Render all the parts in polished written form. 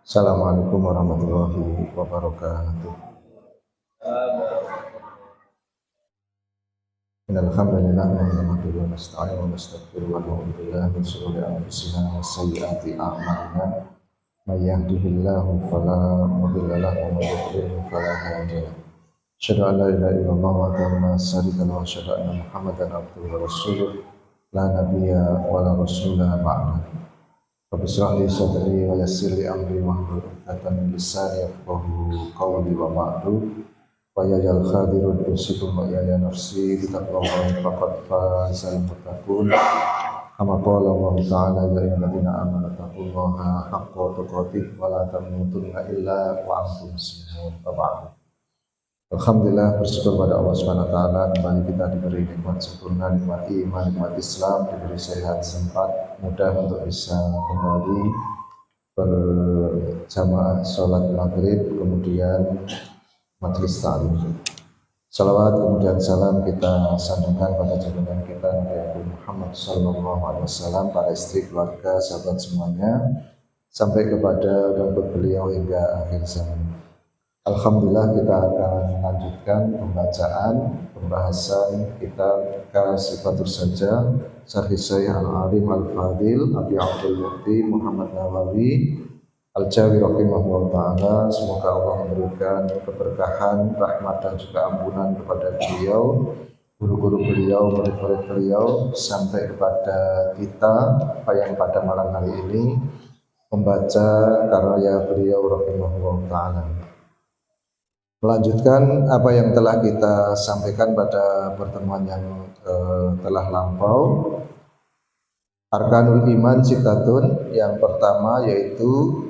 Assalamualaikum warahmatullahi wabarakatuh. Innal hamdalillah nahmaduhu wa nasta'inuhu wa nastaghfiruh wa na'udzu billahi min shururi anfusina wa sayyiati a'malina. May yahdihillahu fala mudilla lahu wa may yudlil fala hadiya lahu. Asyhadu an la ilaha illallah wahdahu la syarika lahu wa asyhadu anna Muhammadan abduhu wa rasuluh la nabiyya wa la rasula ba'dahu. Rabbi shrah li sadri wa yassir li amri wahlul 'uqdatam min lisani yafqahu qawli wa ba'du. Wa yaj'al khadirun usikum wa ya nafsi bitaqwallahi faqad fazal muttaqun. Kama qala Allah ta'ala ya ayyuhalladzina amanu taqullaha haqqa tuqatih wa la tamutunna illa wa antum muslimun. Alhamdulillah, bersyukur pada Allah Subhanahu wa taala kembali kita diberi nikmat sempurna, nikmat iman, nikmat Islam, diberi sehat, sempat, mudah untuk bisa kembali berjamaah sholat maghrib, kemudian majelis ta'lim. Salawat kemudian salam kita sandungkan pada junjungan kita Nabi Muhammad sallallahu alaihi wasallam, para istri, keluarga, sahabat semuanya, sampai kepada pengikut beliau hingga akhir zaman. Alhamdulillah, kita akan melanjutkan pembahasan kitab Sifatur Saja Syarh Sahih Al-Alim Al-Fadil Abi Abdul Muhti Muhammad Nawawi Al-Jawi rahimahullah ta'ala. Semoga Allah memberikan keberkahan, rahmat dan juga ampunan kepada beliau, guru-guru beliau, murid-murid beliau, sampai kepada kita yang pada malam hari ini membaca karya beliau rahimahullah ta'ala. Melanjutkan apa yang telah kita sampaikan pada pertemuan yang telah lampau. Arkanul iman sittatun, yang pertama yaitu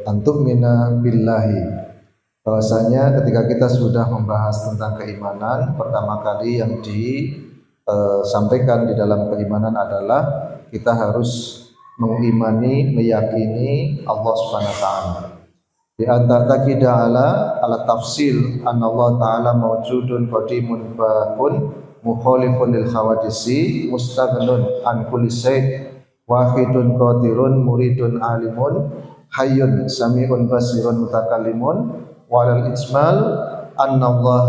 antu'mina billahi. Bahwasanya ketika kita sudah membahas tentang keimanan, pertama kali yang disampaikan di dalam keimanan adalah kita harus mengimani, meyakini Allah Subhanahu wa taala. Di antara taqidah ala tafsil anna Allah ta'ala mawjudun qadimun bakun mukhalifun lil khawadisi mustaghnun an kulli syai' wahidun qadirun muridun alimun hayyun sami'un basirun mutakallimun walal ijmal anna Allah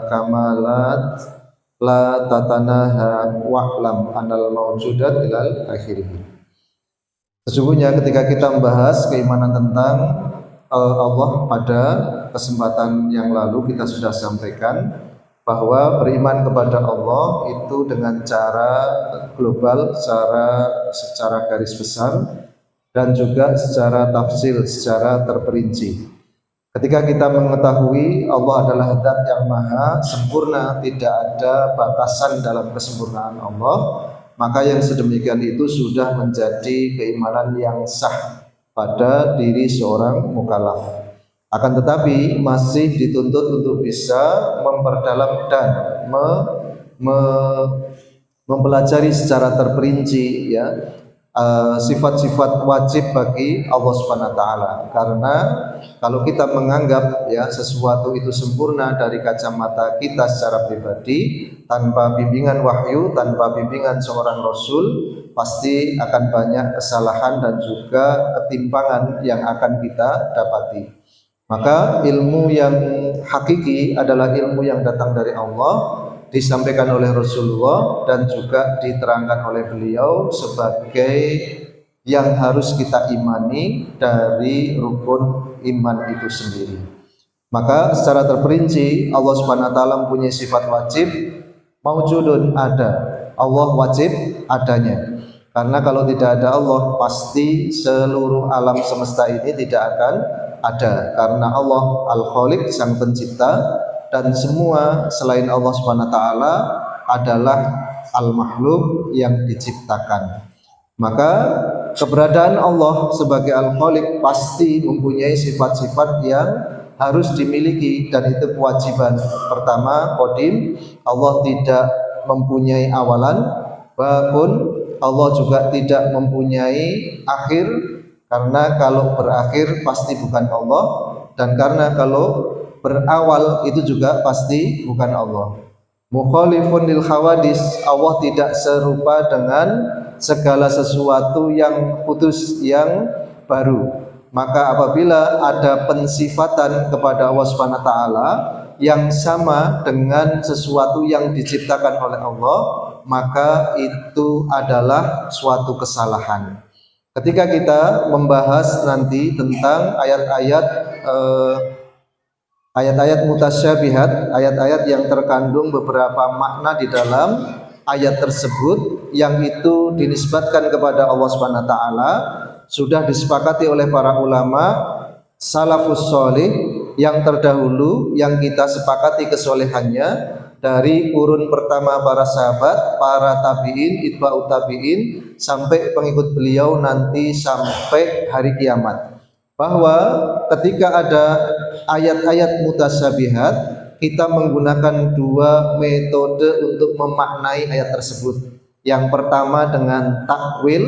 kamalat la tatanaha wa'lam anal mawjudat ilal akhirih. Sesungguhnya ketika kita membahas keimanan tentang Allah, pada kesempatan yang lalu kita sudah sampaikan bahwa beriman kepada Allah itu dengan cara global, secara garis besar, dan juga secara tafsil, secara terperinci. Ketika kita mengetahui Allah adalah zat yang maha sempurna, tidak ada batasan dalam kesempurnaan Allah, maka yang sedemikian itu sudah menjadi keimanan yang sah pada diri seorang mukallaf. Akan tetapi masih dituntut untuk bisa memperdalam dan mempelajari secara terperinci sifat-sifat wajib bagi Allah Subhanahu wa taala. Karena kalau kita menganggap sesuatu itu sempurna dari kacamata kita secara pribadi, tanpa bimbingan wahyu, tanpa bimbingan seorang rasul, pasti akan banyak kesalahan dan juga ketimpangan yang akan kita dapati. Maka ilmu yang hakiki adalah ilmu yang datang dari Allah, disampaikan oleh Rasulullah dan juga diterangkan oleh beliau sebagai yang harus kita imani dari rukun iman itu sendiri. Maka secara terperinci Allah Subhanahu wa taala mempunyai sifat wajib, maujudun, ada. Allah wajib adanya. Karena kalau tidak ada Allah, pasti seluruh alam semesta ini tidak akan ada. Karena Allah Al-Khaliq, sang pencipta, dan semua selain Allah Subhanahu wa taala adalah al-makhluk yang diciptakan. Maka keberadaan Allah sebagai Al-Khaliq pasti mempunyai sifat-sifat yang harus dimiliki, dan itu kewajiban. Pertama, qadim, Allah tidak mempunyai awalan, bakun, Allah juga tidak mempunyai akhir, karena kalau berakhir pasti bukan Allah, dan karena kalau berawal itu juga pasti bukan Allah. Mukhalifun lil khawadis, Allah tidak serupa dengan segala sesuatu yang putus, yang baru. Maka apabila ada pensifatan kepada Allah Subhanahu wa taala yang sama dengan sesuatu yang diciptakan oleh Allah, maka itu adalah suatu kesalahan. Ketika kita membahas nanti tentang ayat-ayat mutasyabihat, ayat-ayat yang terkandung beberapa makna di dalam ayat tersebut yang itu dinisbatkan kepada Allah Subhanahu wa taala, sudah disepakati oleh para ulama salafus sholih yang terdahulu, yang kita sepakati kesolehannya dari kurun pertama para sahabat, para tabi'in, itba'ut tabi'in, sampai pengikut beliau nanti sampai hari kiamat, bahwa ketika ada ayat-ayat mutasyabihat, kita menggunakan dua metode untuk memaknai ayat tersebut. Yang pertama dengan takwil,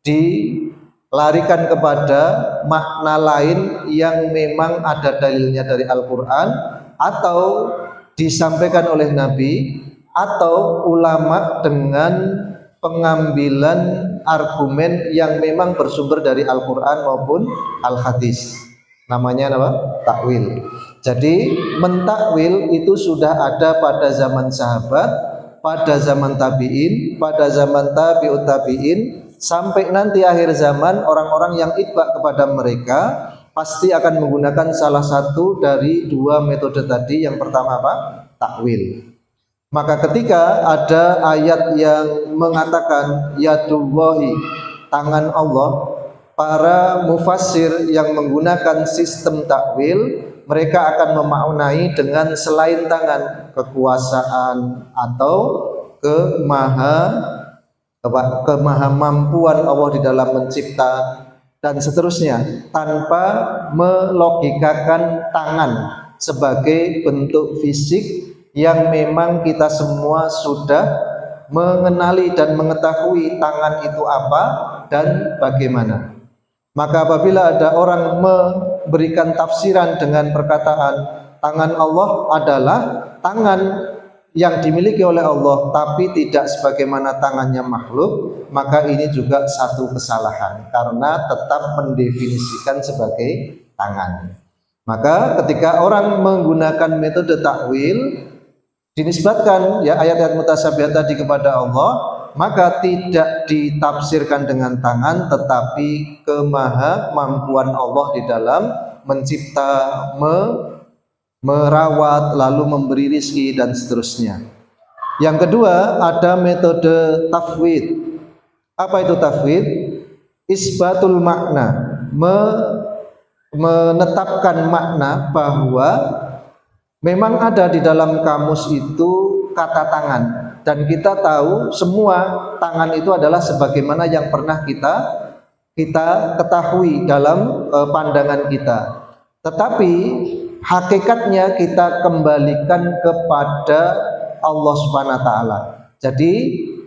dilarikan kepada makna lain yang memang ada dalilnya dari Al-Quran, atau disampaikan oleh Nabi atau ulama dengan pengambilan argumen yang memang bersumber dari Al-Quran maupun Al-Hadis. Namanya apa? Takwil. Jadi mentakwil itu sudah ada pada zaman sahabat, pada zaman tabi'in, pada zaman tabi'ut tabi'in, sampai nanti akhir zaman orang-orang yang itba kepada mereka pasti akan menggunakan salah satu dari dua metode tadi. Yang pertama apa? Takwil. Maka ketika ada ayat yang mengatakan yadullahi, tangan Allah, para mufassir yang menggunakan sistem takwil, mereka akan memaknai dengan selain tangan, kekuasaan atau kemahamampuan Allah di dalam mencipta dan seterusnya, tanpa melogikakan tangan sebagai bentuk fisik yang memang kita semua sudah mengenali dan mengetahui tangan itu apa dan bagaimana. Maka apabila ada orang memberikan tafsiran dengan perkataan tangan Allah adalah tangan yang dimiliki oleh Allah tapi tidak sebagaimana tangannya makhluk, maka ini juga satu kesalahan karena tetap mendefinisikan sebagai tangan. Maka ketika orang menggunakan metode takwil, dinisbatkan ya ayat-ayat mutasyabihat tadi kepada Allah, maka tidak ditafsirkan dengan tangan tetapi kemahamampuan Allah di dalam mencipta, merawat, lalu memberi rizki dan seterusnya. Yang kedua ada metode tafwid. Apa itu tafwid? Isbatul makna, menetapkan makna bahwa memang ada di dalam kamus itu kata tangan, dan kita tahu semua tangan itu adalah sebagaimana yang pernah kita ketahui dalam pandangan kita. Tetapi hakikatnya kita kembalikan kepada Allah Subhanahu wa taala. Jadi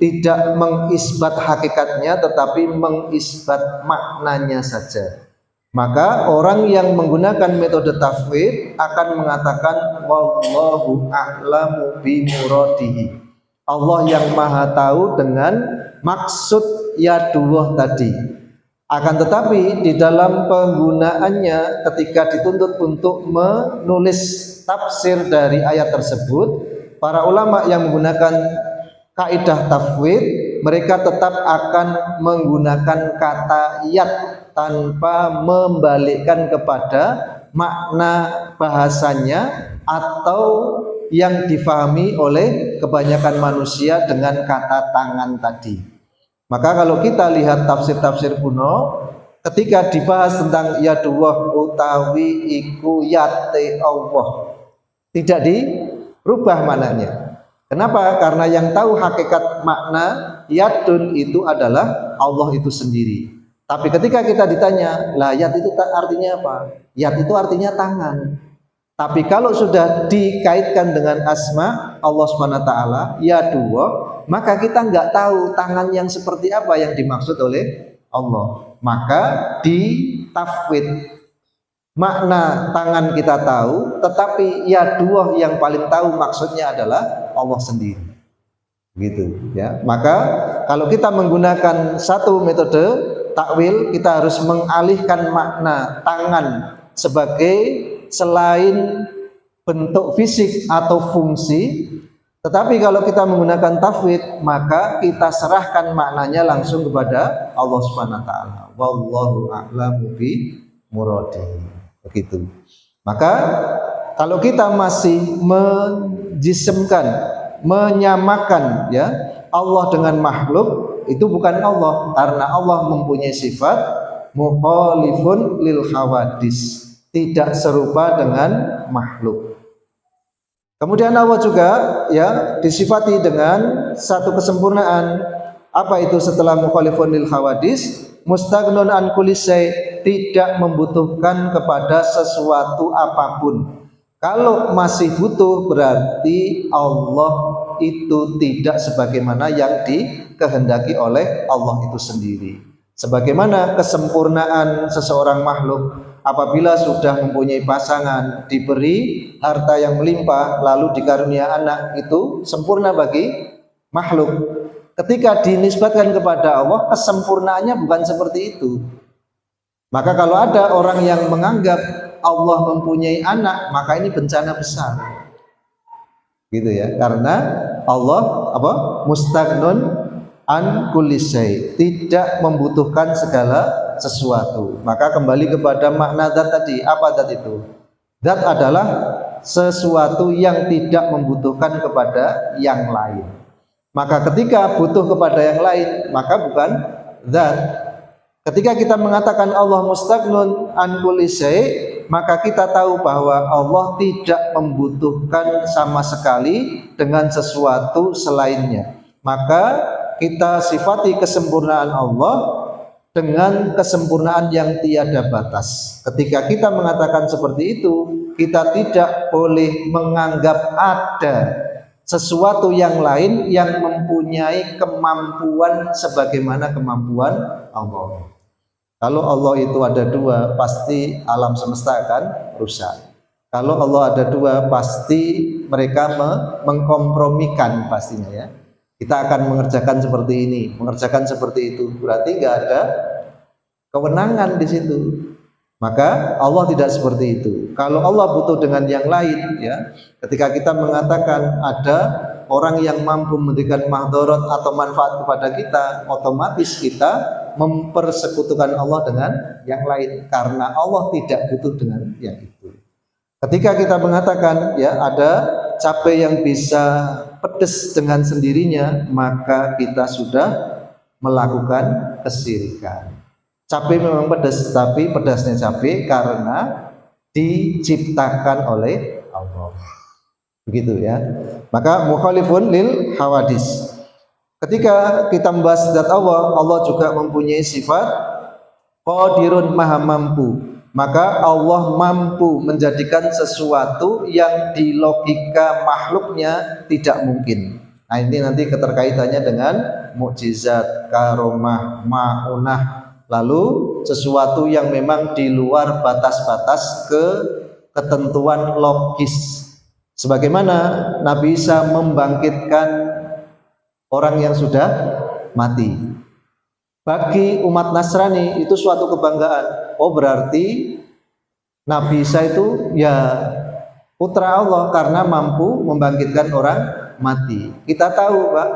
tidak mengisbat hakikatnya tetapi mengisbat maknanya saja. Maka orang yang menggunakan metode tafwid akan mengatakan wallahu a'lamu bi muradihi. Allah yang maha tahu dengan maksud yadullah tadi. Akan tetapi di dalam penggunaannya ketika dituntut untuk menulis tafsir dari ayat tersebut, para ulama yang menggunakan kaidah tafwid, mereka tetap akan menggunakan kata yad tanpa membalikkan kepada makna bahasanya atau yang difahami oleh kebanyakan manusia dengan kata tangan tadi. Maka kalau kita lihat tafsir-tafsir kuno, ketika dibahas tentang yadullah utawi iku yate Allah, tidak dirubah maknanya. Kenapa? Karena yang tahu hakikat makna yadun itu adalah Allah itu sendiri. Tapi ketika kita ditanya, lah yad itu artinya apa? Yad itu artinya tangan. Tapi kalau sudah dikaitkan dengan asma Allah Subhanahu wa taala, yadullah, maka kita nggak tahu tangan yang seperti apa yang dimaksud oleh Allah. Maka di tafwid makna tangan kita tahu, tetapi yadullah yang paling tahu maksudnya adalah Allah sendiri. Gitu ya. Maka kalau kita menggunakan satu metode takwil, kita harus mengalihkan makna tangan sebagai selain bentuk fisik atau fungsi. Tetapi kalau kita menggunakan tafwid, maka kita serahkan maknanya langsung kepada Allah Subhanahu wa taala. Wallahu a'lamu bi muradi. Begitu. Maka kalau kita masih menjisimkan, menyamakan ya Allah dengan makhluk, itu bukan Allah, karena Allah mempunyai sifat mukhalifun lil hawadis, tidak serupa dengan makhluk. Kemudian Allah juga ya disifati dengan satu kesempurnaan. Apa itu setelah mukhalifun lil hawadis? Mustaghnun an kulli syai', tidak membutuhkan kepada sesuatu apapun. Kalau masih butuh berarti Allah itu tidak sebagaimana yang dikehendaki oleh Allah itu sendiri. Sebagaimana kesempurnaan seseorang makhluk apabila sudah mempunyai pasangan, diberi harta yang melimpah, lalu dikarunia anak, itu sempurna bagi makhluk. Ketika dinisbatkan kepada Allah, kesempurnaannya bukan seperti itu. Maka kalau ada orang yang menganggap Allah mempunyai anak, maka ini bencana besar. Gitu ya, karena Allah mustaghnun an kulli syai', tidak membutuhkan segala sesuatu. Maka kembali kepada makna zat tadi. Apa zat itu? Zat adalah sesuatu yang tidak membutuhkan kepada yang lain. Maka ketika butuh kepada yang lain, maka bukan zat. Ketika kita mengatakan Allah mustaghnun an kulli syai', maka kita tahu bahwa Allah tidak membutuhkan sama sekali dengan sesuatu selainnya. Maka kita sifati kesempurnaan Allah dengan kesempurnaan yang tiada batas. Ketika kita mengatakan seperti itu, kita tidak boleh menganggap ada sesuatu yang lain yang mempunyai kemampuan sebagaimana kemampuan Allah. Kalau Allah itu ada dua, pasti alam semesta akan rusak. Kalau Allah ada dua, pasti mereka mengkompromikan pastinya ya. Kita akan mengerjakan seperti ini, mengerjakan seperti itu. Berarti nggak ada kewenangan di situ. Maka Allah tidak seperti itu. Kalau Allah butuh dengan yang lain, ya, ketika kita mengatakan ada orang yang mampu memberikan mahdarat atau manfaat kepada kita, otomatis kita mempersekutukan Allah dengan yang lain, karena Allah tidak butuh dengan yang itu. Ketika kita mengatakan ya ada cabai yang bisa pedas dengan sendirinya, maka kita sudah melakukan kesyirikan. Cabai memang pedas, tapi pedasnya cabai karena diciptakan oleh Allah. Begitu ya. Maka mukhalifun lil hawadis. Ketika kita membahas zat Allah, Allah juga mempunyai sifat qadirun, maha mampu. Maka Allah mampu menjadikan sesuatu yang di logika makhluknya tidak mungkin. Nah, ini nanti keterkaitannya dengan mukjizat, karomah, ma'unah, lalu sesuatu yang memang di luar batas-batas ketentuan logis. Sebagaimana Nabi Isa membangkitkan orang yang sudah mati. Bagi umat Nasrani itu suatu kebanggaan. Oh, berarti Nabi Isa itu ya putra Allah karena mampu membangkitkan orang mati. Kita tahu, Pak,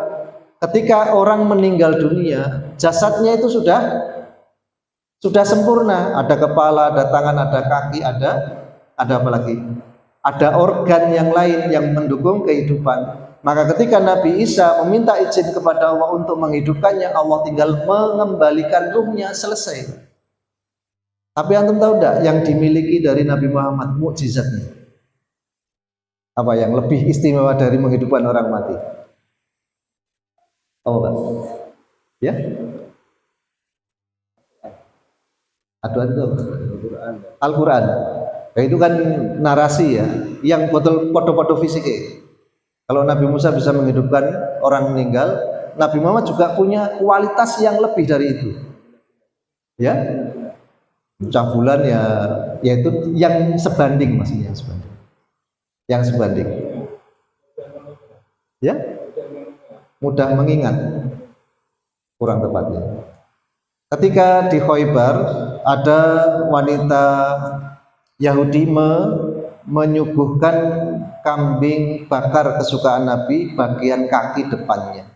ketika orang meninggal dunia, jasadnya itu sudah sempurna. Ada kepala, ada tangan, ada kaki, ada apa lagi? Ada organ yang lain yang mendukung kehidupan. Maka ketika Nabi Isa meminta izin kepada Allah untuk menghidupkannya, Allah tinggal mengembalikan ruhnya, selesai. Tapi antum tahu enggak yang dimiliki dari Nabi Muhammad, mukjizatnya? Apa yang lebih istimewa dari menghidupkan orang mati? Oh, Pak. Ya? Aduan itu Al-Quran. Ya, itu kan narasi ya, yang betul foto-foto fisiknya. Kalau Nabi Musa bisa menghidupkan orang meninggal, Nabi Muhammad juga punya kualitas yang lebih dari itu. Ya, bulan ya, yaitu yang sebanding, maksudnya yang sebanding. Ya, mudah mengingat, kurang tepatnya. Ketika di Khaybar ada wanita Yahudi menyuguhkan kambing bakar kesukaan Nabi bagian kaki depannya.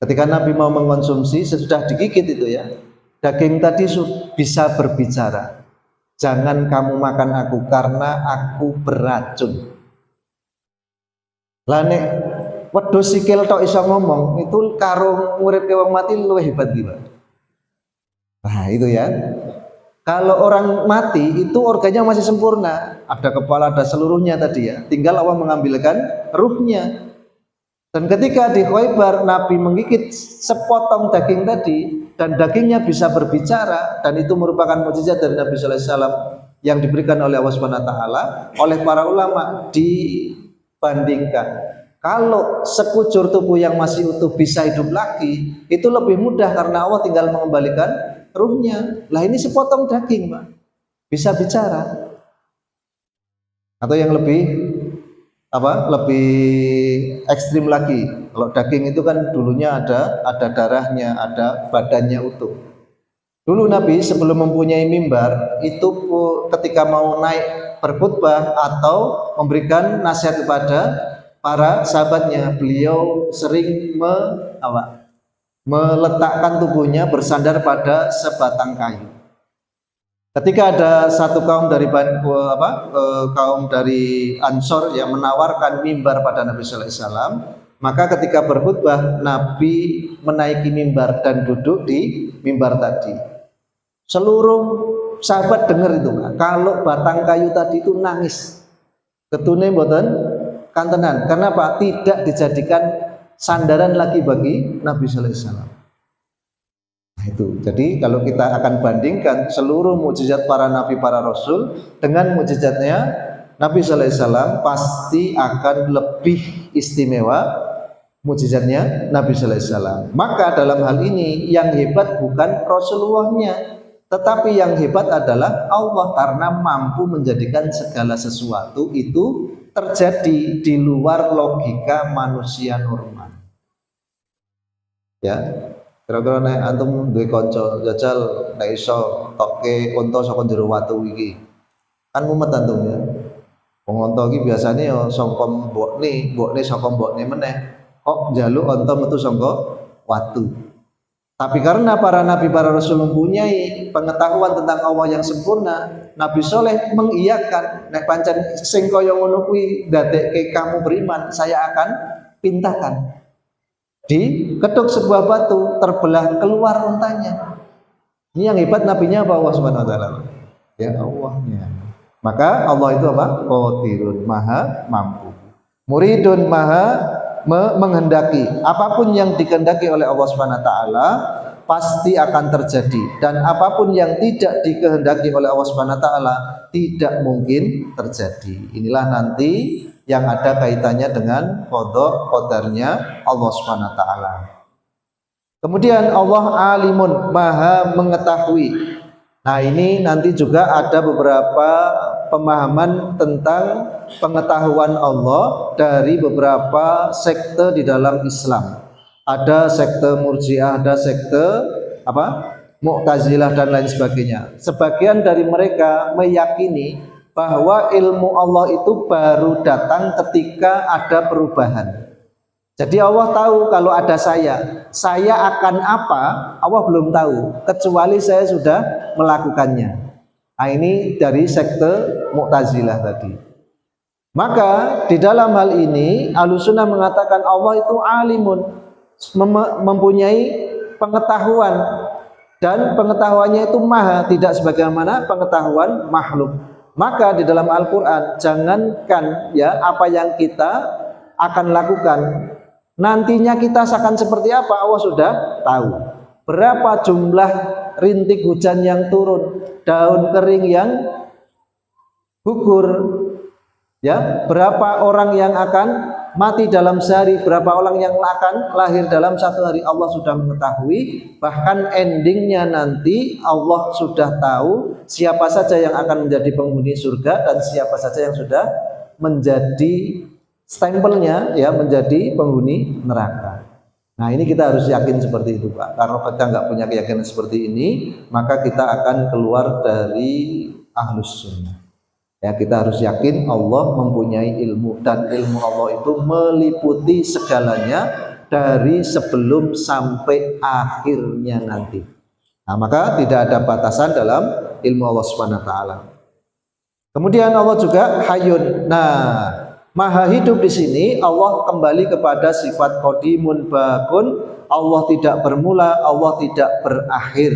Ketika Nabi mau mengkonsumsi, sesudah digigit itu ya, daging tadi bisa berbicara. Jangan kamu makan aku karena aku beracun. Lah nek wedhus sikil tok iso ngomong, itu karo nguripke wong mati luwih hebat gila. Nah, itu ya. Kalau orang mati itu organnya masih sempurna, ada kepala, ada seluruhnya tadi ya. Tinggal Allah mengambilkan ruhnya. Dan ketika di Khaybar Nabi menggigit sepotong daging tadi dan dagingnya bisa berbicara, dan itu merupakan mukjizat dari Nabi sallallahu alaihi wasallam yang diberikan oleh Allah Subhanahu wa taala. Oleh para ulama dibandingkan kalau sekujur tubuh yang masih utuh bisa hidup lagi, itu lebih mudah karena Allah tinggal mengembalikan ruhnya. Lah ini sepotong daging, Pak, bisa bicara. Atau yang lebih lebih ekstrim lagi, kalau daging itu kan dulunya ada darahnya, ada badannya utuh. Dulu Nabi sebelum mempunyai mimbar itu ketika mau naik berkhutbah atau memberikan nasihat kepada para sahabatnya, beliau sering meletakkan tubuhnya bersandar pada sebatang kayu. Ketika ada satu kaum dari kaum dari Ansor yang menawarkan mimbar pada Nabi sallallahu alaihi wasallam, maka ketika berkhutbah Nabi menaiki mimbar dan duduk di mimbar tadi. Seluruh sahabat dengar itu, kalau batang kayu tadi itu nangis. Ketune mboten kantenan. Karena Pak tidak dijadikan sandaran lagi bagi Nabi sallallahu alaihi wasallam. Itu. Jadi kalau kita akan bandingkan seluruh mukjizat para nabi, para rasul dengan mukjizatnya Nabi sallallahu alaihi wasallam, pasti akan lebih istimewa mukjizatnya Nabi sallallahu alaihi wasallam. Maka dalam hal ini yang hebat bukan Rasulullahnya, tetapi yang hebat adalah Allah, karena mampu menjadikan segala sesuatu itu terjadi di luar logika manusia normal. Ya. Kira-kira nek antum duwe kanca jajal nek iso tokke unta saka jero watu iki. Kan mumet antum ya. Wong unta iki biasane ya saka mbokne saka mbokne meneh. Kok njaluk unta metu saka watu. Tapi karena para nabi, para rasul mempunyai pengetahuan tentang Allah yang sempurna, Nabi Soleh mengiyakan, nek pancen sing kaya ngono kuwi ndadekke kamu beriman, saya akan pintakan. Diketuk sebuah batu, terbelah keluar untanya. Ini yang hebat nabinya apa? Allah Subhanahu wa taala. Ya Allahnya. Maka Allah itu apa? Qadirun, maha mampu. Muridun, maha menghendaki. Apapun yang dikehendaki oleh Allah Subhanahu wa taala pasti akan terjadi, dan apapun yang tidak dikehendaki oleh Allah Subhanahu wa taala tidak mungkin terjadi. Inilah nanti yang ada kaitannya dengan qada qadarnya Allah Subhanahu wa taala. Kemudian Allah alimun, maha mengetahui. Nah, ini nanti juga ada beberapa pemahaman tentang pengetahuan Allah dari beberapa sekte di dalam Islam. Ada sekte Murji'ah, ada sekte Mu'tazilah dan lain sebagainya. Sebagian dari mereka meyakini bahwa ilmu Allah itu baru datang ketika ada perubahan. Jadi Allah tahu kalau ada saya akan apa, Allah belum tahu, kecuali saya sudah melakukannya. Nah, ini dari sekte Mu'tazilah tadi. Maka di dalam hal ini Ahlussunnah mengatakan Allah itu alimun, mempunyai pengetahuan, dan pengetahuannya itu maha, tidak sebagaimana pengetahuan makhluk. Maka di dalam Al-Quran, jangankan ya apa yang kita akan lakukan, nantinya kita akan seperti apa Allah sudah tahu. Berapa jumlah rintik hujan yang turun, daun kering yang gugur, ya, berapa orang yang akan mati dalam sehari, berapa orang yang akan lahir dalam satu hari, Allah sudah mengetahui. Bahkan endingnya nanti Allah sudah tahu siapa saja yang akan menjadi penghuni surga dan siapa saja yang sudah menjadi stempelnya, ya, menjadi penghuni neraka. Nah ini kita harus yakin seperti itu Pak. Kalau kita nggak punya keyakinan seperti ini, maka kita akan keluar dari ahlus sunnah. Ya kita harus yakin Allah mempunyai ilmu, dan ilmu Allah itu meliputi segalanya dari sebelum sampai akhirnya nanti. Nah maka tidak ada batasan dalam ilmu Allah Subhanahu Wa Taala. Kemudian Allah juga Hayyun. Nah, Maha hidup di sini Allah kembali kepada sifat qadimun bakun. Allah tidak bermula, Allah tidak berakhir.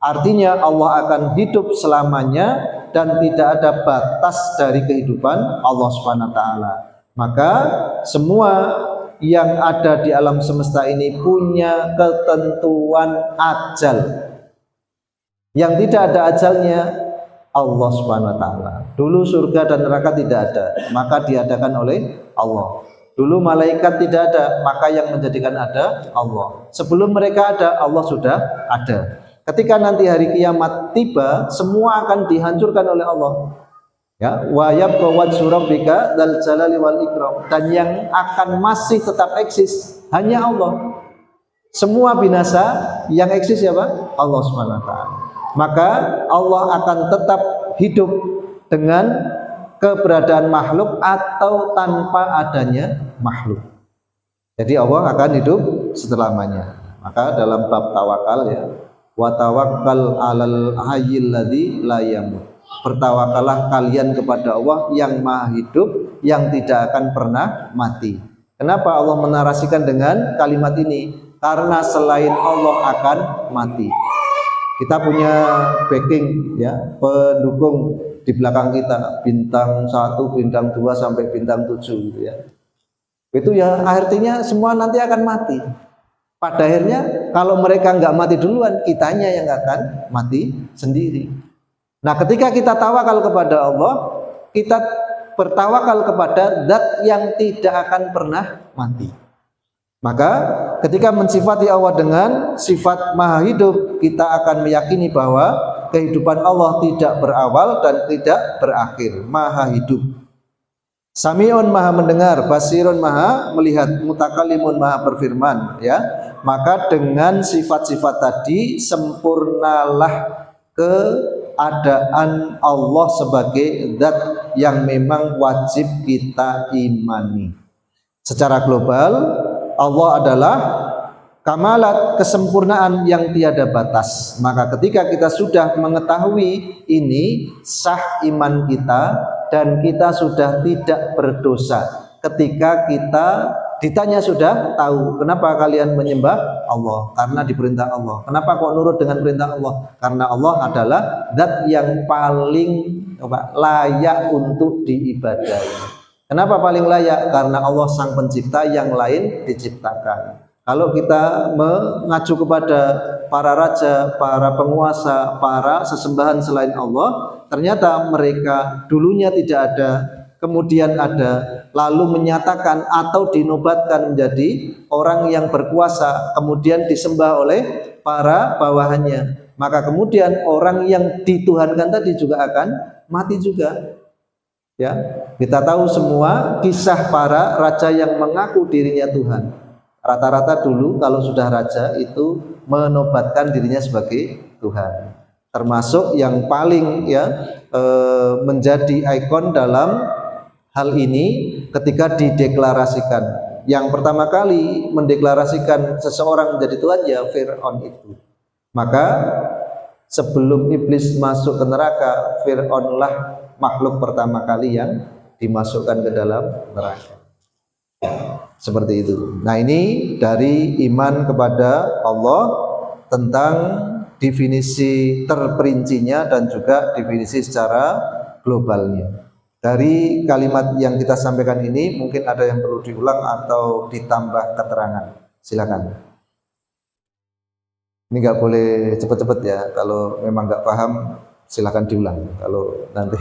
Artinya Allah akan hidup selamanya dan tidak ada batas dari kehidupan Allah Subhanahu wa taala. Maka semua yang ada di alam semesta ini punya ketentuan ajal. Yang tidak ada ajalnya Allah Subhanahu wa taala. Dulu surga dan neraka tidak ada, maka diadakan oleh Allah. Dulu malaikat tidak ada, maka yang menjadikan ada Allah. Sebelum mereka ada, Allah sudah ada. Ketika nanti hari kiamat tiba, semua akan dihancurkan oleh Allah. Ya, wa yabqa wajhu rabbika dzal jalali wal ikram. Dan yang akan masih tetap eksis hanya Allah. Semua binasa, yang eksis siapa? Allah Subhanahu wa taala. Maka Allah akan tetap hidup dengan keberadaan makhluk atau tanpa adanya makhluk. Jadi Allah akan hidup selamanya. Maka dalam bab tawakal ya, wa tawakkal 'alal hayyil ladzi la yamut. Bertawakallah kalian kepada Allah yang maha hidup, yang tidak akan pernah mati. Kenapa Allah menarasikan dengan kalimat ini? Karena selain Allah akan mati. Kita punya backing ya, pendukung di belakang kita, bintang 1, bintang 2 sampai bintang 7 gitu ya. Itu ya artinya semua nanti akan mati. Pada akhirnya kalau mereka nggak mati duluan, kitanya yang akan mati sendiri. Nah, ketika kita tawakal kepada Allah, kita bertawakal kepada zat yang tidak akan pernah mati. Maka ketika mensifati Allah dengan sifat maha hidup, kita akan meyakini bahwa kehidupan Allah tidak berawal dan tidak berakhir, maha hidup. Sami'un maha mendengar, basirun maha melihat, mutakalimun maha berfirman ya. Maka dengan sifat-sifat tadi sempurnalah keadaan Allah sebagai zat yang memang wajib kita imani. Secara global Allah adalah kamalat, kesempurnaan yang tiada batas. Maka ketika kita sudah mengetahui ini, sah iman kita dan kita sudah tidak berdosa. Ketika kita ditanya sudah tahu, kenapa kalian menyembah Allah? Karena diperintah Allah. Kenapa kok nurut dengan perintah Allah? Karena Allah adalah zat yang paling layak untuk diibadahi. Kenapa paling layak? Karena Allah sang pencipta, yang lain diciptakan. Kalau kita mengacu kepada para raja, para penguasa, para sesembahan selain Allah, ternyata mereka dulunya tidak ada, kemudian ada, lalu menyatakan atau dinobatkan menjadi orang yang berkuasa, kemudian disembah oleh para bawahannya. Maka kemudian orang yang dituhankan tadi juga akan mati juga. Ya, kita tahu semua kisah para raja yang mengaku dirinya Tuhan. Rata-rata dulu kalau sudah raja itu menobatkan dirinya sebagai Tuhan. Termasuk yang paling ya menjadi ikon dalam hal ini ketika dideklarasikan. Yang pertama kali mendeklarasikan seseorang menjadi Tuhan ya Fir'aun itu. Maka sebelum iblis masuk ke neraka, Fir'aunlah makhluk pertama kali yang dimasukkan ke dalam neraka. Seperti itu. Nah, ini dari iman kepada Allah tentang definisi terperincinya dan juga definisi secara globalnya. Dari kalimat yang kita sampaikan ini mungkin ada yang perlu diulang atau ditambah keterangan. Silakan. Ini nggak boleh cepet-cepet ya. Kalau memang nggak paham silakan diulang. Kalau nanti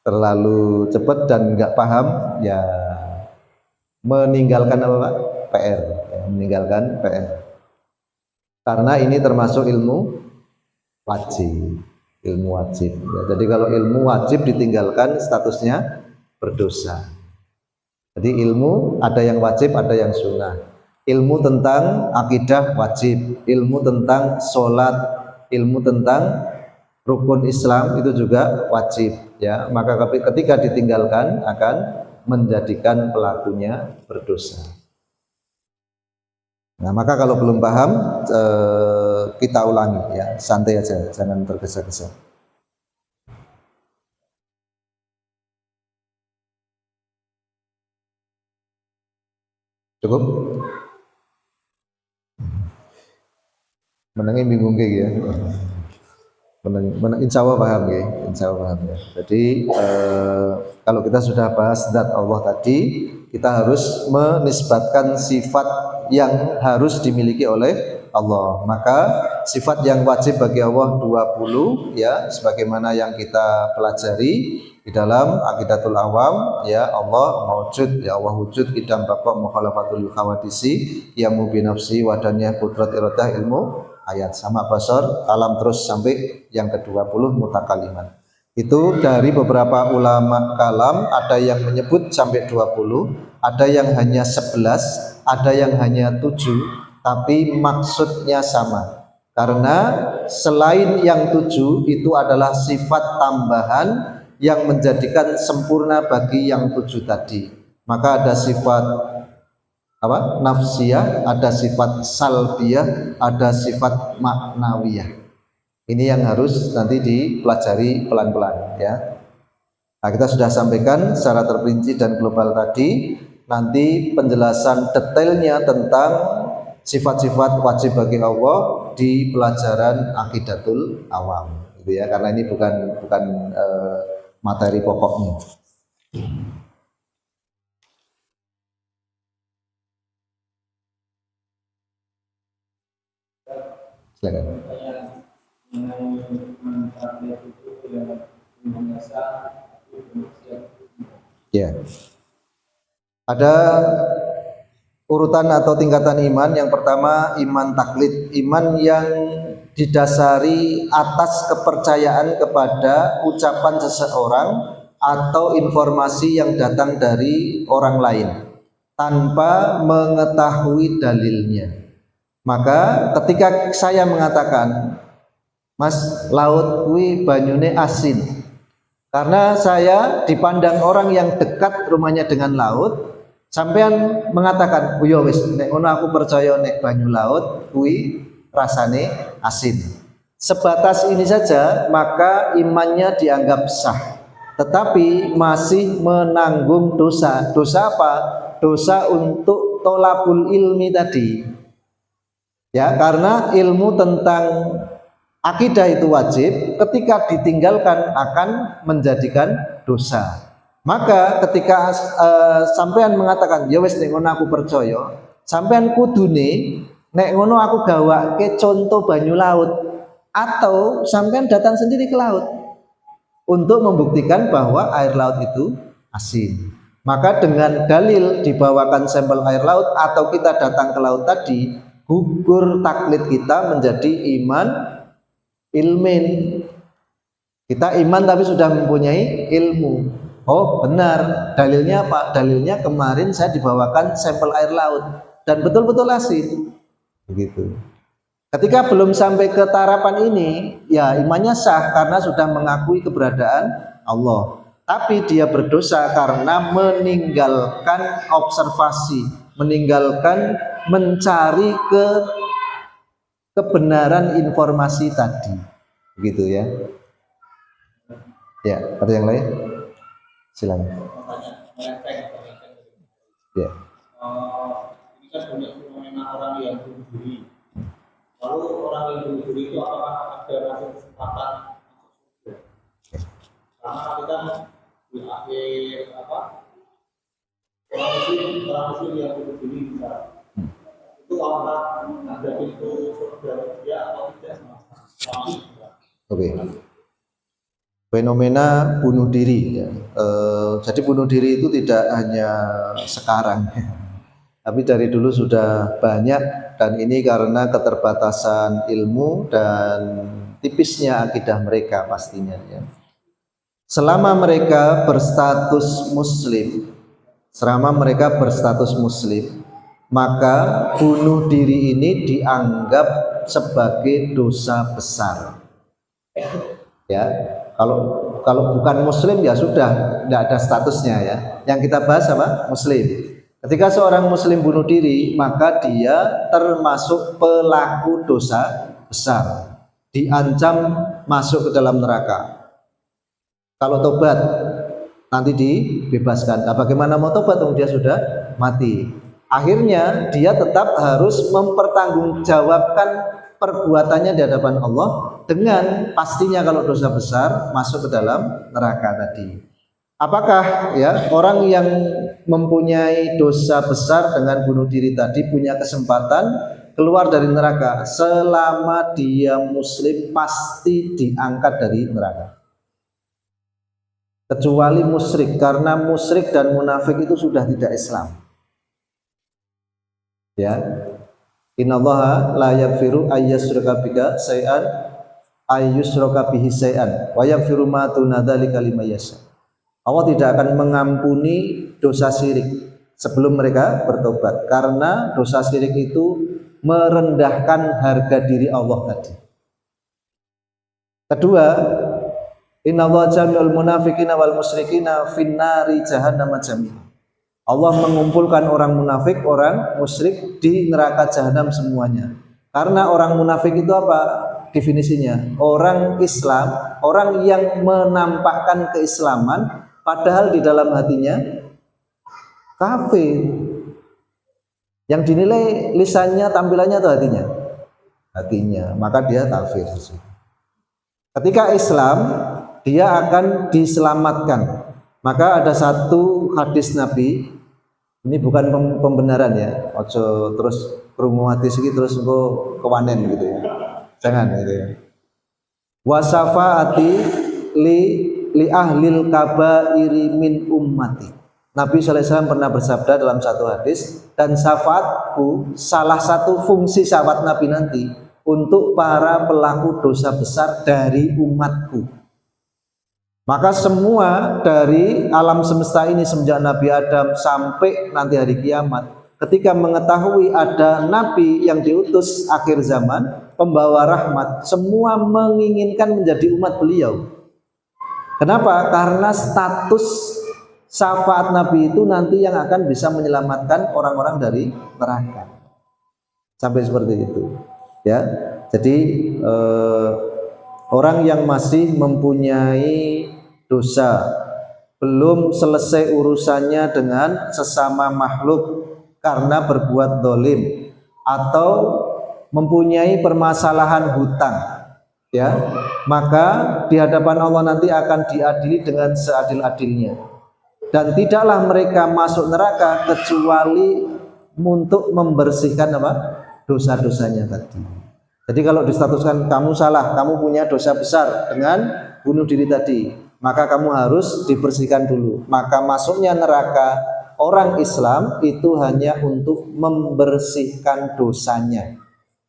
terlalu cepat dan nggak paham ya meninggalkan apa Pak? PR ya, meninggalkan PR. Karena ini termasuk ilmu wajib. Ilmu wajib ya, jadi kalau ilmu wajib ditinggalkan statusnya berdosa. Jadi ilmu ada yang wajib, ada yang sunnah. ilmu tentang akidah wajib, ilmu tentang sholat, ilmu tentang rukun Islam itu juga wajib ya. Maka ketika ditinggalkan akan menjadikan pelakunya berdosa. Nah, maka kalau belum paham kita ulangi ya, santai aja, jangan tergesa-gesa. Cukup? Menangnya bingung kayak ya. Insya Allah paham ya, insya Allah paham ya. Jadi kalau kita sudah bahas zat Allah tadi, kita harus menisbatkan sifat yang harus dimiliki oleh Allah. Maka sifat yang wajib bagi Allah 20 ya, sebagaimana yang kita pelajari di dalam Aqidatul Awam ya. Allah maujud ya, Allah wujud, qidam, baqa, mukhalafatul khawadisi, yamu binafsi, wadaniyah, qudrat, iradah, ilmu, ayat, sama, basar, kalam, terus sampai yang ke-20 mutakaliman. Itu dari beberapa ulama kalam, ada yang menyebut sampai 20, ada yang hanya 11, ada yang hanya 7, tapi maksudnya sama. Karena selain yang 7 itu adalah sifat tambahan yang menjadikan sempurna bagi yang 7 tadi. Maka ada sifat nafsiyah, ada sifat salbiyah, ada sifat maknawiyah. Ini yang harus nanti dipelajari pelan-pelan ya. Nah, kita sudah sampaikan secara terperinci dan global tadi. Nanti penjelasan detailnya tentang sifat-sifat wajib bagi Allah di pelajaran Aqidatul Awam gitu ya, karena ini bukan materi pokoknya. Silakan. Ya. Ada urutan atau tingkatan iman. Yang pertama iman taklid, iman yang didasari atas kepercayaan kepada ucapan seseorang atau informasi yang datang dari orang lain tanpa mengetahui dalilnya. Maka ketika saya mengatakan, Mas, laut kuwi banyune asin, karena saya dipandang orang yang dekat rumahnya dengan laut, sampean mengatakan, "Oh ya wis, nek ngono aku percaya nek banyu laut kuwi rasane asin." Sebatas ini saja maka imannya dianggap sah, tetapi masih menanggung dosa. Dosa apa? Dosa untuk tolabul ilmi tadi. Ya, karena ilmu tentang akidah itu wajib, ketika ditinggalkan akan menjadikan dosa. Maka ketika sampean mengatakan ya wis nek ngono aku percaya, sampean kudune nek ngono aku gawake contoh banyu laut, atau sampean datang sendiri ke laut untuk membuktikan bahwa air laut itu asin. Maka dengan dalil dibawakan sampel air laut atau kita datang ke laut tadi, gugur taklid kita menjadi iman ilmin. Kita iman tapi sudah mempunyai ilmu. Oh benar, dalilnya apa? Dalilnya kemarin saya dibawakan sampel air laut dan betul-betul asin. Begitu. Ketika belum sampai ke tarapan ini, ya imannya sah karena sudah mengakui keberadaan Allah. Tapi dia berdosa karena meninggalkan observasi, meninggalkan mencari kebenaran informasi tadi, begitu ya. Ya, ada yang lain? Silakan. Ya. Ini kan banyak fenomena orang yang bunuh diri. Lalu orang yang bunuh diri itu apakah ada masuk kesempatan? Karena kita di akhir orang muslim yang bunuh diri bisa. Itu apakah ada pintu surga dia atau tidak? Oke. Fenomena bunuh diri ya. Jadi bunuh diri itu tidak hanya sekarang, tapi dari dulu sudah banyak, dan ini karena keterbatasan ilmu dan tipisnya akidah mereka pastinya ya. Selama mereka berstatus muslim, maka bunuh diri ini dianggap sebagai dosa besar. Ya, kalau bukan muslim ya sudah tidak ada statusnya ya. Yang kita bahas apa? Muslim. Ketika seorang muslim bunuh diri, maka dia termasuk pelaku dosa besar, diancam masuk ke dalam neraka. Kalau tobat nanti dibebaskan. Nah, bagaimana mau tobat? Dia sudah mati. Akhirnya dia tetap harus mempertanggungjawabkan perbuatannya di hadapan Allah, dengan pastinya kalau dosa besar masuk ke dalam neraka tadi. Apakah ya orang yang mempunyai dosa besar dengan bunuh diri tadi punya kesempatan keluar dari neraka? Selama dia muslim pasti diangkat dari neraka, kecuali musyrik, karena musyrik dan munafik itu sudah tidak Islam. Ya, innallaha la yaghfiru ayyushraka bika syai'an ayyushraka bihi syai'an wa yaghfiru ma duna dzalika liman yasha. Allah tidak akan mengampuni dosa syirik sebelum mereka bertobat, karena dosa syirik itu merendahkan harga diri Allah tadi. Kedua, innallaha jami'ul munafiqina wal musyrikina finnari jahannam jami'an. Allah mengumpulkan orang munafik, orang musyrik di neraka jahanam semuanya. Karena orang munafik itu apa definisinya? Orang Islam, orang yang menampakkan keislaman padahal di dalam hatinya kafir. Yang dinilai lisannya, tampilannya atau hatinya? Hatinya, maka dia kafir. Ketika Islam, dia akan diselamatkan. Maka ada satu hadis Nabi, ini bukan pembenaran ya, ojo terus krungu hadis iki terus engko kewanen gitu ya. Jangan gitu ya. Wasafaati li ahlil kabairi min ummati. Nabi SAW pernah bersabda dalam satu hadis, dan syafaatku, salah satu fungsi syafaat Nabi nanti untuk para pelaku dosa besar dari umatku. Maka semua dari alam semesta ini semenjak Nabi Adam sampai nanti hari kiamat, ketika mengetahui ada Nabi yang diutus akhir zaman, pembawa rahmat, semua menginginkan menjadi umat beliau. Kenapa? Karena status syafaat Nabi itu nanti yang akan bisa menyelamatkan orang-orang dari neraka. Sampai seperti itu. Ya, jadi orang yang masih mempunyai dosa, belum selesai urusannya dengan sesama makhluk karena berbuat dolim, atau mempunyai permasalahan hutang, ya, maka di hadapan Allah nanti akan diadili dengan seadil-adilnya, dan tidaklah mereka masuk neraka kecuali untuk membersihkan apa? Dosa-dosanya tadi. Jadi kalau distatuskan kamu salah, kamu punya dosa besar dengan bunuh diri tadi, maka kamu harus dibersihkan dulu. Maka masuknya neraka orang Islam itu hanya untuk membersihkan dosanya.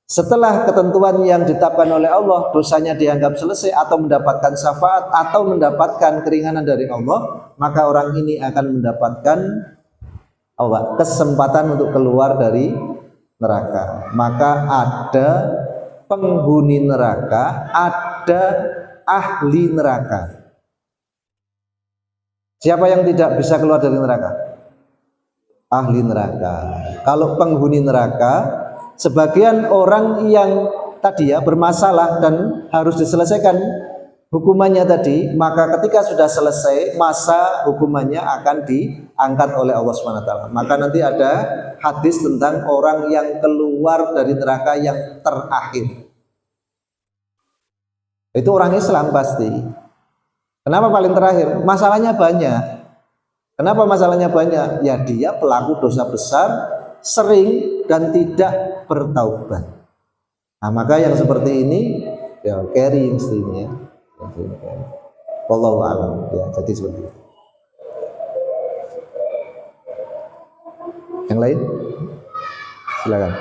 Setelah ketentuan yang ditetapkan oleh Allah, dosanya dianggap selesai atau mendapatkan syafaat atau mendapatkan keringanan dari Allah, maka orang ini akan mendapatkan kesempatan untuk keluar dari neraka. Maka ada penghuni neraka, ada ahli neraka. Siapa yang tidak bisa keluar dari neraka? Ahli neraka. Kalau penghuni neraka, sebagian orang yang tadi ya bermasalah dan harus diselesaikan hukumannya tadi, maka ketika sudah selesai masa hukumannya akan diangkat oleh Allah SWT. Maka nanti ada hadis tentang orang yang keluar dari neraka yang terakhir. Itu orang Islam pasti. Kenapa paling terakhir? Masalahnya banyak. Kenapa masalahnya banyak? Ya dia pelaku dosa besar, sering dan tidak bertaubat. Nah, maka yang seperti ini ya carry mestinya ya. Wallahu a'lam ya, jadi seperti itu. Yang lain? Silakan.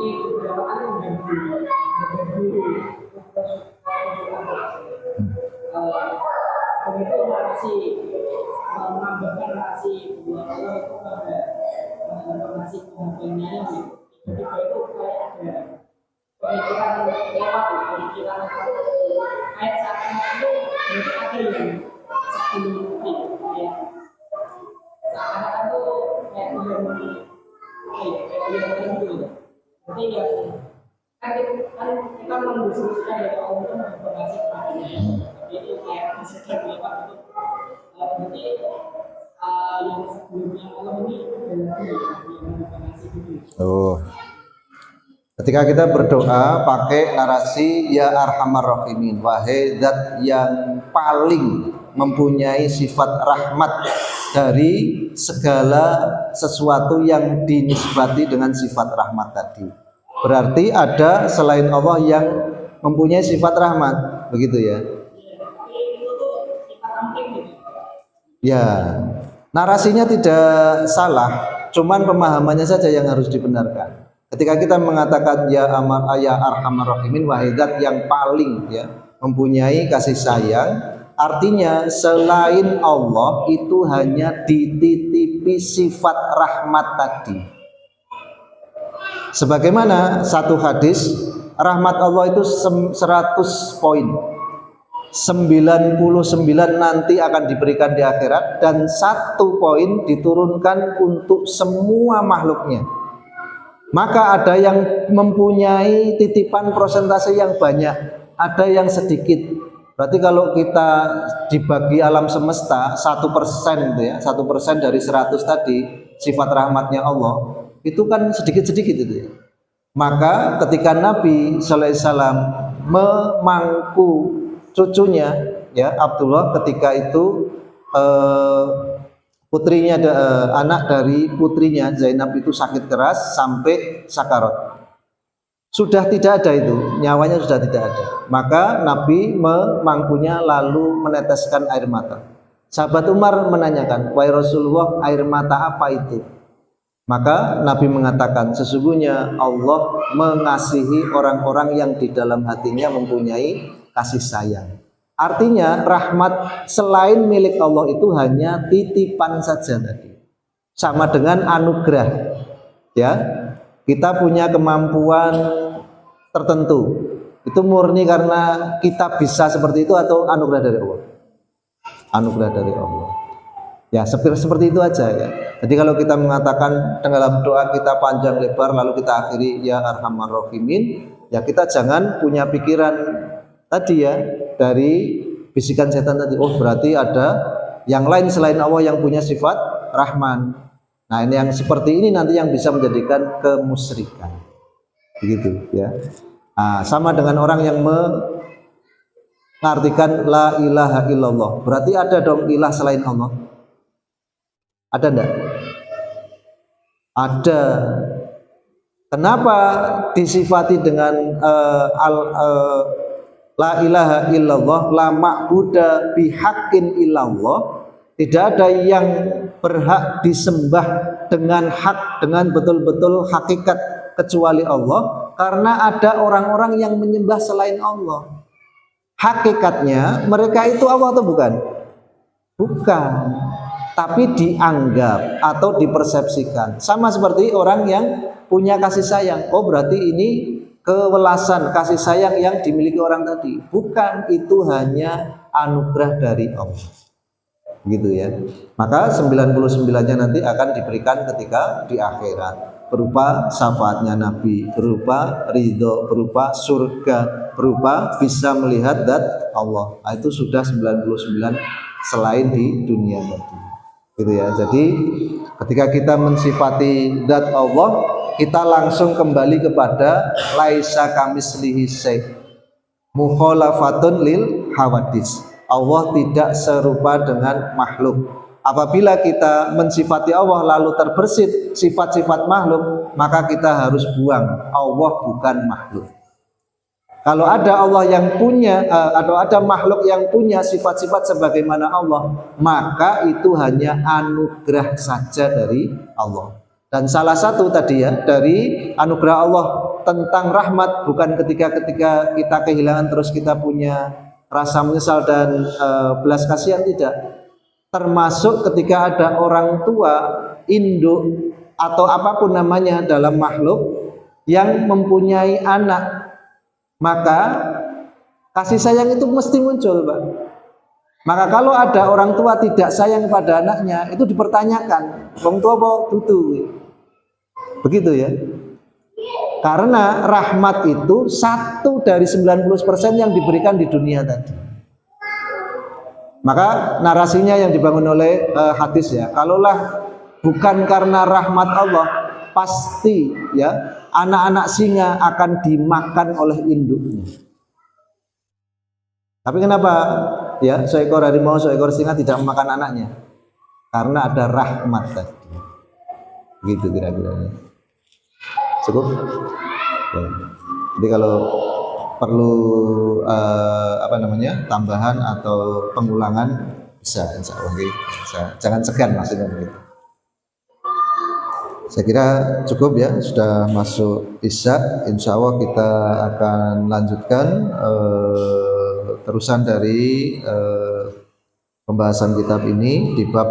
Ini beberapa kali menambahkan narasi bahwa Allah itu ada informasi pengakuannya gitu. Ketika itu kayak ada pemikiran lewat, pemikiran ayat saat itu mungkin ada yang sebelum itu ya. Seakan-akan tuh kayak dia gitu. Jadi yang kan kita mendiskusikan dari Allah itu informasi pengakuannya. Tapi itu kayak misalkan lewat itu. Berarti yang sebelumnya Allah ini adalah yang informasi itu. Oh. Ketika kita berdoa pakai narasi ya arhamar rahimin, wahai zat yang paling mempunyai sifat rahmat dari segala sesuatu yang dinisbati dengan sifat rahmat tadi. Berarti ada selain Allah yang mempunyai sifat rahmat, begitu ya? Ya, narasinya tidak salah, cuman pemahamannya saja yang harus dibenarkan. Ketika kita mengatakan ya arhamar rahimin, wahai zat yang paling ya mempunyai kasih sayang, artinya selain Allah itu hanya dititipi sifat rahmat tadi. Sebagaimana satu hadis, rahmat Allah itu 100 poin. 99 nanti akan diberikan di akhirat dan 1 poin diturunkan untuk semua makhluknya. Maka ada yang mempunyai titipan persentase yang banyak, ada yang sedikit. Berarti kalau kita dibagi alam semesta 1% itu ya, 1% dari 100 tadi sifat rahmatnya Allah, itu kan sedikit-sedikit itu ya. Maka ketika Nabi sallallahu alaihi wasallam memangku cucunya ya Abdullah ketika itu putrinya anak dari putrinya Zainab itu sakit keras sampai sakarat. Sudah tidak ada itu, nyawanya sudah tidak ada. Maka Nabi memangkunya lalu meneteskan air mata. Sahabat Umar menanyakan, "Wahai Rasulullah, air mata apa itu?" Maka Nabi mengatakan, sesungguhnya Allah mengasihi orang-orang yang di dalam hatinya mempunyai kasih sayang. Artinya rahmat selain milik Allah itu hanya titipan saja tadi. Sama dengan anugerah. Ya. Kita punya kemampuan tertentu. Itu murni karena kita bisa seperti itu atau anugerah dari Allah? Anugerah dari Allah. Ya, seperti itu aja ya. Jadi kalau kita mengatakan dalam doa kita panjang lebar lalu kita akhiri ya arhamar rahimin, ya kita jangan punya pikiran tadi ya dari bisikan setan tadi. Oh, berarti ada yang lain selain Allah yang punya sifat Rahman. Nah, ini yang seperti ini nanti yang bisa menjadikan kemusyrikan. Begitu ya. Nah, sama dengan orang yang mengartikan la ilaha illallah. Berarti ada dong ilah selain Allah. Ada enggak? Ada. Kenapa disifati dengan la ilaha illallah, la ma'buda bihaqqin illallah? Tidak ada yang berhak disembah dengan hak, dengan betul-betul hakikat kecuali Allah, karena ada orang-orang yang menyembah selain Allah. Hakikatnya mereka itu Allah atau bukan? Bukan. Tapi dianggap atau dipersepsikan sama seperti orang yang punya kasih sayang. Oh, berarti ini kewelasan kasih sayang yang dimiliki orang tadi. Bukan, itu hanya anugerah dari Allah. Gitu ya. Maka 99-nya nanti akan diberikan ketika di akhirat, berupa syafaatnya Nabi, berupa ridho, berupa surga, berupa bisa melihat zat Allah. Nah, itu sudah 99 selain di dunia tadi. Gitu ya. Jadi ketika kita mensifati zat Allah, kita langsung kembali kepada laisa kamislihi syai', mukhalafatun lil hawadis. Allah tidak serupa dengan makhluk. Apabila kita mensifati Allah lalu terbersit sifat-sifat makhluk, maka kita harus buang Allah bukan makhluk. Kalau ada Allah yang punya atau ada makhluk yang punya sifat-sifat sebagaimana Allah, maka itu hanya anugerah saja dari Allah. Dan salah satu tadi ya dari anugerah Allah tentang rahmat bukan ketika kita kehilangan terus kita punya rasa menyesal dan belas kasihan, tidak. termasuk ketika ada orang tua, induk atau apapun namanya dalam makhluk yang mempunyai anak, maka kasih sayang itu mesti muncul, Pak. Maka kalau ada orang tua tidak sayang pada anaknya, itu dipertanyakan, wong tua apa dudu? Begitu ya. Karena rahmat itu 1 dari 90% yang diberikan di dunia tadi. Maka narasinya yang dibangun oleh hadis ya, kalaulah bukan karena rahmat Allah, pasti ya anak-anak singa akan dimakan oleh induknya. Tapi kenapa ya seekor harimau, seekor singa tidak memakan anaknya? Karena ada rahmat tadi. Gitu kira-kira. Cukup? Ya. Jadi kalau perlu tambahan atau pengulangan bisa, insya Allah bisa. Jangan segan maksudnya begitu. Saya kira cukup ya, sudah masuk Isya. Insya Allah kita akan lanjutkan terusan dari pembahasan kitab ini di bab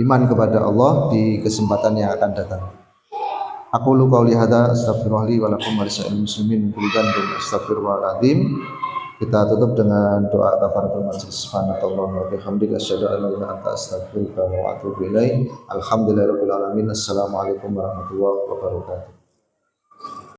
iman kepada Allah di kesempatan yang akan datang. Aku lu qauli hadza astaghfirullah li wa lakum wa lisa'il muslimin min kulli dhanbin astaghfirullahal azim. Kita tutup dengan doa kafaratul majlis. Subhanallah wa bihamdika asyhadu an la ilaha illa anta astaghfiruka wa atubu ilaik. Alhamdulillahirabbil alamin. Assalamualaikum warahmatullahi wabarakatuh.